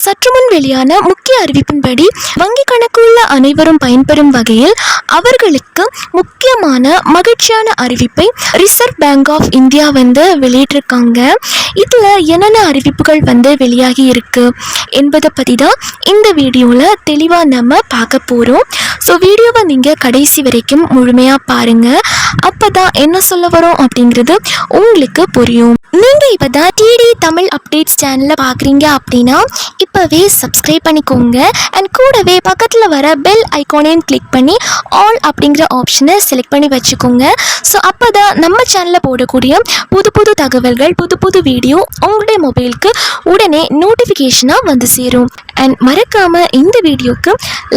சற்றுமுன் வெளியான முக்கிய அறிவிப்பின்படி வங்கி கணக்கு உள்ள அனைவரும் பயன்பெறும் வகையில் அவர்களுக்கு முக்கியமான மகிழ்ச்சியான அறிவிப்பை ரிசர்வ் பேங்க் ஆஃப் இந்தியா வெளியிட்டிருக்காங்க. இதில் என்னென்ன அறிவிப்புகள் வெளியாகி இருக்கு என்பதை பற்றி தான் இந்த வீடியோவில் தெளிவாக நம்ம பார்க்க போகிறோம். ஸோ வீடியோவை நீங்கள் கடைசி வரைக்கும் முழுமையாக பாருங்கள். அப்போ தான் என்ன சொல்ல வரோம் அப்படிங்கிறது உங்களுக்கு புரியும். நீங்கள் இப்போ தான் டிடி தமிழ் அப்டேட்ஸ் சேனலில் பார்க்குறீங்க அப்படின்னா இப்போவே சப்ஸ்கிரைப் பண்ணிக்கோங்க. அண்ட் கூடவே பக்கத்தில் வர பெல் ஐக்கானையும் கிளிக் பண்ணி ஆல் அப்படிங்கிற ஆப்ஷனை செலக்ட் பண்ணி வச்சுக்கோங்க. ஸோ அப்போ தான் நம்ம சேனலில் போடக்கூடிய புது புது தகவல்கள், புது புது வீடியோ உங்களுடைய மொபைலுக்கு உடனே நோட்டிஃபிகேஷனாக வந்து சேரும். அண்ட் மறக்காமல் இந்த வீடியோக்கு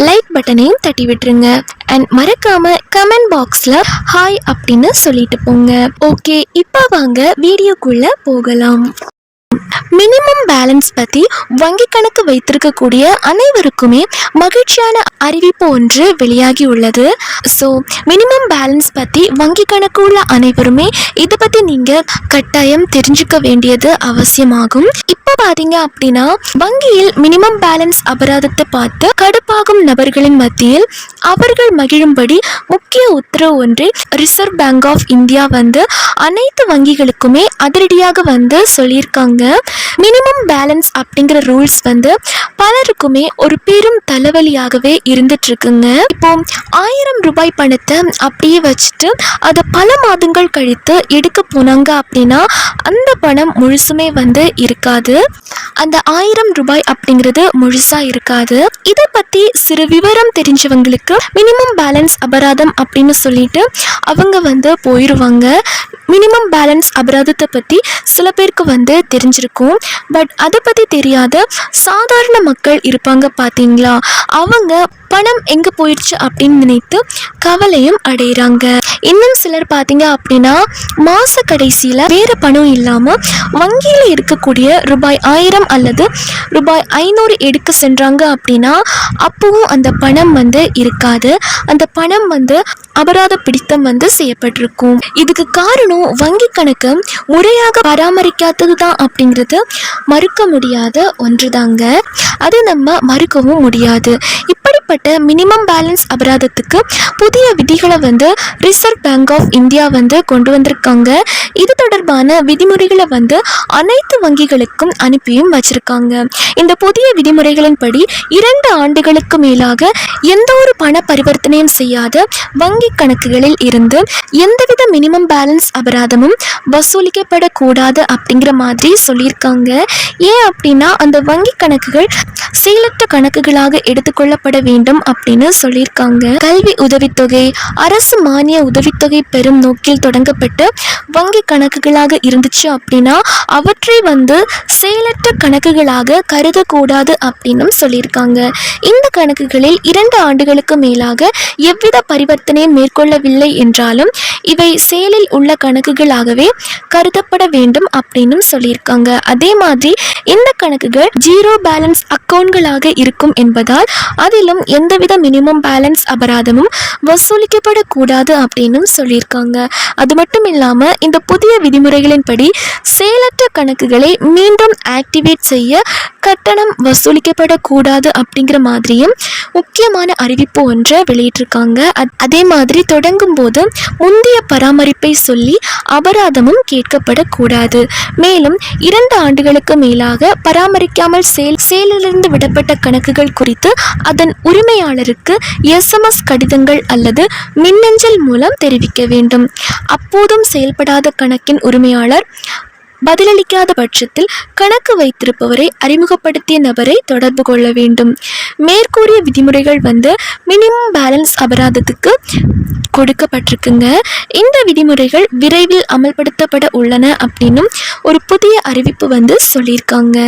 லைக் பட்டனையும் தட்டி விட்டுருங்க. அண்ட் மறக்காம கமெண்ட் பாக்ஸில் ஹாய் அப்படின்னு சொல்லிட்டு போங்க. ஓகே, இப்போ வாங்க வீடியோக்குள்ள போகலாம். மினிமம் பேலன்ஸ் பற்றி வங்கி கணக்கு வைத்திருக்கக்கூடிய அனைவருக்குமே மகிழ்ச்சியான அறிவிப்பு ஒன்று வெளியாகி உள்ளது. ஸோ மினிமம் பேலன்ஸ் பற்றி வங்கி கணக்கு உள்ள அனைவருமே இதை பற்றி நீங்கள் கட்டாயம் தெரிஞ்சுக்க வேண்டியது அவசியமாகும். இப்போ பார்த்தீங்க அப்படின்னா வங்கியில் மினிமம் பேலன்ஸ் அபராதத்தை பார்த்து கடுப்பாகும் நபர்களின் மத்தியில் அவர்கள் மகிழும்படி முக்கிய உத்தரவு ஒன்றை ரிசர்வ் பேங்க் ஆஃப் இந்தியா அனைத்து வங்கிகளுக்குமே அதிரடியாக சொல்லியிருக்காங்க. மினிமம் பேலன்ஸ் அப்படிங்கிற ரூல்ஸ் பலருக்குமே ஒரு பெரும் தலைவலியாகவே இருந்துட்டு இருக்குங்க. இப்போ 1000 ரூபாய் பணத்தை அப்படியே வச்சுட்டு அதை பல மாதங்கள் கழித்து எடுக்க போனாங்க அப்படின்னா அந்த பணம் முழுசுமே இருக்காது. அந்த 1000 ரூபாய் அப்படிங்கிறது முழுசா இருக்காது. இதை பத்தி சிறு விவரம் தெரிஞ்சவங்களுக்கு மினிமம் பேலன்ஸ் அபராதம் அப்படின்னு சொல்லிட்டு அவங்க போயிடுவாங்க. மினிமம் பேலன்ஸ் அபராதத்தை பற்றி சில பேருக்கு தெரிஞ்சிருக்கும். பட் அதை பற்றி தெரியாத சாதாரண மக்கள் இருப்பாங்க பார்த்தீங்களா, அவங்க பணம் எங்கே போயிடுச்சு அப்படின்னு நினைத்து கவலையும் அடைகிறாங்க. இன்னும் சிலர் பார்த்தீங்க அப்படின்னா மாத கடைசியில் வேறு பணம் இல்லாமல் வங்கியில் இருக்கக்கூடிய ரூபாய் 1000 அல்லது ரூபாய் 500 எடுக்க சென்றாங்க அப்படின்னா அப்பவும் அந்த பணம் இருக்காது. அந்த பணம் அபராத பிடித்தம் செய்யப்பட்டிருக்கும். இதுக்கு காரணம் வங்கி கணக்கு முறையாக பராமரிக்காதது தான் அப்படிங்கிறது மறுக்க முடியாத ஒன்றுதாங்க. அது நம்ம மறுக்கவும் முடியாது. இப்படிப்பட்ட மினிமம் பேலன்ஸ் அபராதத்துக்கு புதிய விதிகளை ரிசர்வ் பேங்க் ஆஃப் இந்தியா கொண்டு வந்திருக்காங்க. இது தொடர்பான விதிமுறைகளை அனைத்து வங்கிகளுக்கும் அனுப்பியும் வச்சிருக்காங்க. இந்த புதிய விதிமுறைகளின்படி 2 ஆண்டுகளுக்கு மேலாக எந்த ஒரு பண பரிவர்த்தனையும் செய்யாத வங்கி கணக்குகளில் இருந்து எந்தவித மினிமம் பேலன்ஸ் அபராதமும் வசூலிக்கப்படக்கூடாது அப்படிங்கிற மாதிரி சொல்லியிருக்காங்க. ஏன் அப்படின்னா அந்த வங்கி கணக்குகள் செயலற்ற கணக்குகளாக எடுத்துக்கொள்ளப்பட வேண்டும் அப்படின்னு சொல்லியிருக்காங்க. கல்வி உதவித்தொகை, அரசு மானிய உதவித்தொகை பெறும் நோக்கில் தொடங்கப்பட்ட வங்கி கணக்குகளாக இருந்துச்சு அப்படின்னா அவற்றை செயலற்ற கணக்குகளாக கருதக்கூடாது அப்படின்னு சொல்லியிருக்காங்க. இந்த கணக்குகளில் 2 ஆண்டுகளுக்கு மேலாக எவ்வித பரிவர்த்தனையும் மேற்கொள்ளவில்லை என்றாலும் இவை செயலில் உள்ள கணக்குகளாகவே கருதப்பட வேண்டும் அப்படின்னு சொல்லியிருக்காங்க. அதே மாதிரி இந்த கணக்குகள் ஜீரோ பேலன்ஸ் அக்கவுண்ட்களாக இருக்கும் என்பதால் அதிலும் எந்தவித மினிமம் பேலன்ஸ் அபராதமும் வசூலிக்கப்படக்கூடாது அப்படின்னு சொல்லியிருக்காங்க. அது மட்டும் இல்லாமல் இந்த புதிய விதிமுறைகளின்படி செயலற்ற கணக்குகளை மீண்டும் ஆக்டிவேட் செய்ய கட்டணம் வசூலிக்கப்படக்கூடாது அப்படிங்கிற மாதிரியும் முக்கியமான அறிவிப்பு ஒன்றை வெளியிட்டிருக்காங்க. அதே மாதிரி தொடங்கும் போது முந்தைய பராமரிப்பை சொல்லி அபராதமும் கேட்கப்படக்கூடாது. மேலும் 2 ஆண்டுகளுக்கு மேலாக பராமரிக்காமல் செயலிலிருந்து விடப்பட்ட கணக்குகள் குறித்து அதன் உரிமையாளருக்கு SMS கடிதங்கள் அல்லது மின்னஞ்சல் மூலம் தெரிவிக்க வேண்டும். அப்போதும் செயல்படாத கணக்கின் உரிமையாளர் பதிலளிக்காத பட்சத்தில் கணக்கு வைத்திருப்பவரை அறிமுகப்படுத்திய நபரை தொடர்பு கொள்ள வேண்டும். மேற்கூறிய விதிமுறைகள் மினிமம் பேலன்ஸ் அபராதத்துக்கு கொடுக்கப்பட்டிருக்குங்க. இந்த விதிமுறைகள் விரைவில் அமல்படுத்தப்பட உள்ளன அப்படின்னும் ஒரு புதிய அறிவிப்பு சொல்லியிருக்காங்க.